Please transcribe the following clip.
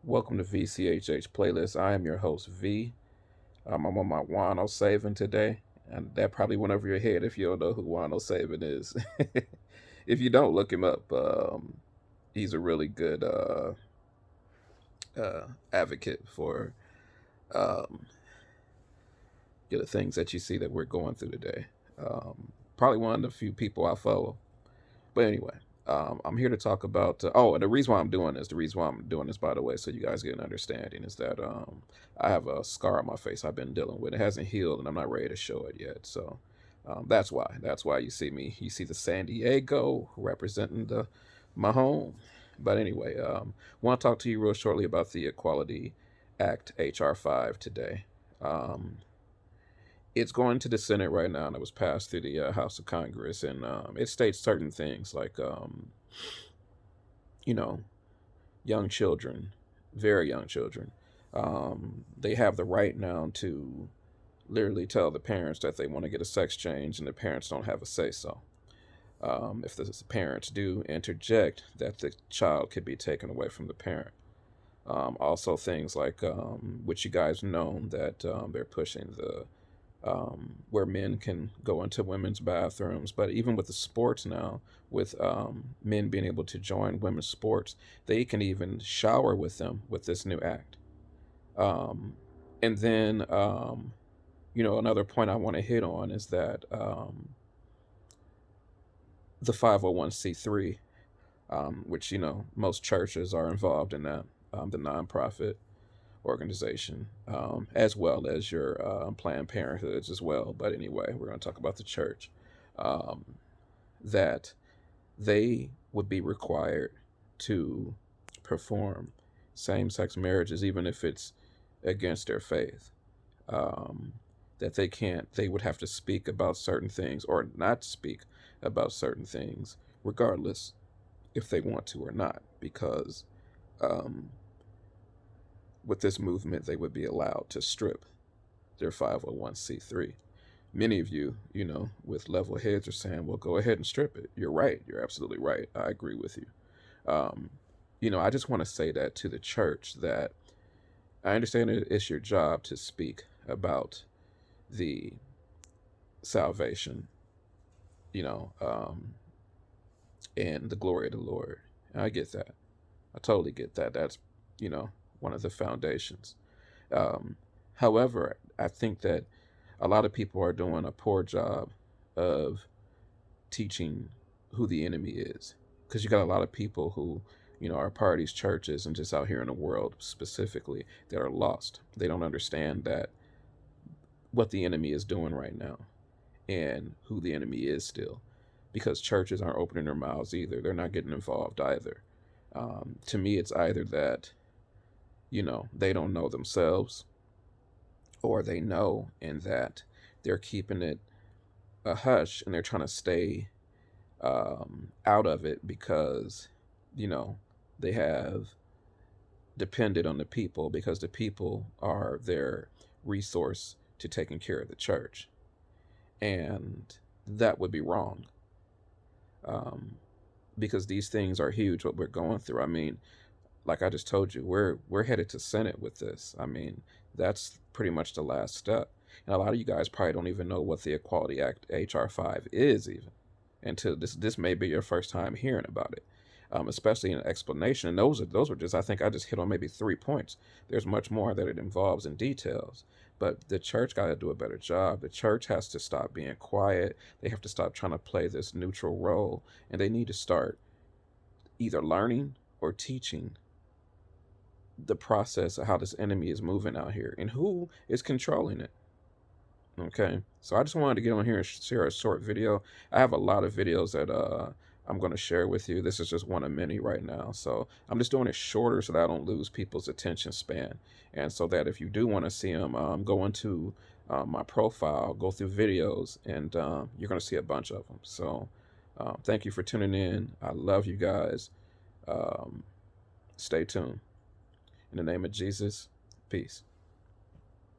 Welcome to VCHH Playlist. I am your host, V. I'm on my Wano Savin today, and that probably went over your head if you don't know who Wano Savin is. If you don't, look him up. He's a really good advocate for um, the things that you see that we're going through today. Probably one of the few people I follow. But anyway, I'm here to talk about. And the reason why I'm doing this, by the way, so you guys get an understanding, is that I have a scar on my face I've been dealing with. It hasn't healed, and I'm not ready to show it yet. So that's why. That's why you see me. You see the San Diego representing my home. But anyway, want to talk to you real shortly about the Equality Act HR 5 today. Um, it's going to the Senate right now, and it was passed through the House of Congress, and it states certain things like, you know, young children, very young children, they have the right now to literally tell the parents that they want to get a sex change, and the parents don't have a say so. If the parents do interject, that the child could be taken away from the parent. Also, things like which you guys know that they're pushing the where men can go into women's bathrooms. But even with the sports now, with men being able to join women's sports, they can even shower with them with this new act. Um, and then, another point I want to hit on is that the 501c3, which, most churches are involved in that, the nonprofit organization, as well as your Planned Parenthoods as well. But anyway, we're going to talk about the church. Um, that they would be required to perform same sex marriages, even if it's against their faith. Um, that they would have to speak about certain things or not speak about certain things, regardless if they want to or not, because um, with this movement, they would be allowed to strip their 501c3. Many of you, with level heads are saying, well, go ahead and strip it. You're right. You're absolutely right. I agree with you. Um, I just want to say that to the church that I understand it's your job to speak about the salvation, you know, um, and the glory of the Lord. I get that. I totally get that. That's, you know, one of the foundations. Um, However, I think that a lot of people are doing a poor job of teaching who the enemy is, because you got a lot of people who, are part of these churches and just out here in the world specifically that are lost. They don't understand that what the enemy is doing right now and who the enemy is still, because churches aren't opening their mouths either. They're not getting involved either. To me, it's either that they don't know themselves, or they know and that they're keeping it a hush and they're trying to stay out of it because you know they have depended on the people, because the people are their resource to taking care of the church, and that would be wrong. um, because these things are huge, what we're going through. I mean, like I just told you, we're headed to Senate with this. I mean, that's pretty much the last step. And a lot of you guys probably don't even know what the Equality Act HR 5 is, even until this may be your first time hearing about it. Especially an explanation. And those are just, I think I just hit on maybe 3 points. There's much more that it involves in details. But the church got to do a better job. The church has to stop being quiet. They have to stop trying to play this neutral role, and they need to start either learning or teaching the process of how this enemy is moving out here and who is controlling it. Okay, so I just wanted to get on here and share a short video. I have a lot of videos that I'm going to share with you. This is just one of many right now, so I'm just doing it shorter so that I don't lose people's attention span, and so that if you do want to see them, go into my profile, go through videos, and you're going to see a bunch of them. So thank you for tuning in. I love you guys. Um, Stay tuned. In the name of Jesus, peace.